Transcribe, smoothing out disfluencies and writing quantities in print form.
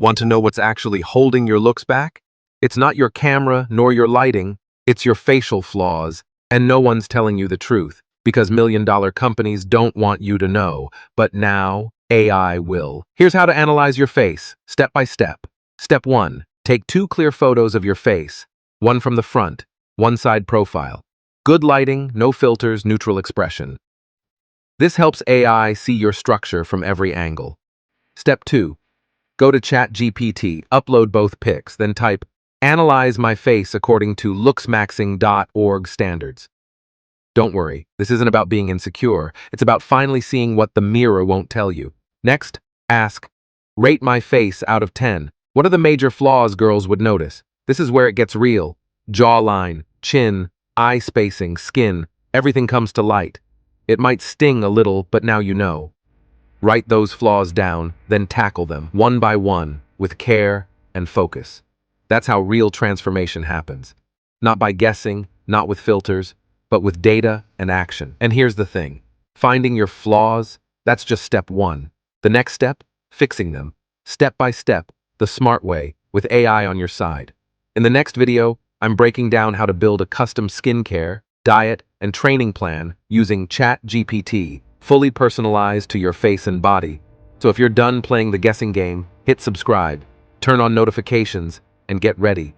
Want to know what's actually holding your looks back? It's not your camera nor your lighting, it's your facial flaws, and no one's telling you the truth because million-dollar companies don't want you to know, but now AI will. Here's how to analyze your face, step by step. Step 1. Take 2 clear photos of your face, one from the front, one side profile. Good lighting, no filters, neutral expression. This helps AI see your structure from every angle. Step 2. Go to ChatGPT, upload both pics, then type, "Analyze my face according to looksmaxing.org standards." Don't worry, this isn't about being insecure. It's about finally seeing what the mirror won't tell you. Next, ask, "Rate my face out of 10. What are the major flaws girls would notice?" This is where it gets real. Jawline, chin, eye spacing, skin, everything comes to light. It might sting a little, but now you know. Write those flaws down, then tackle them, one by one, with care and focus. That's how real transformation happens. Not by guessing, not with filters, but with data and action. And here's the thing. Finding your flaws, that's just step 1. The next step, fixing them. Step by step, the smart way, with AI on your side. In the next video, I'm breaking down how to build a custom skincare, diet, and training plan using ChatGPT, fully personalized to your face and body. So if you're done playing the guessing game, hit subscribe, turn on notifications, and get ready.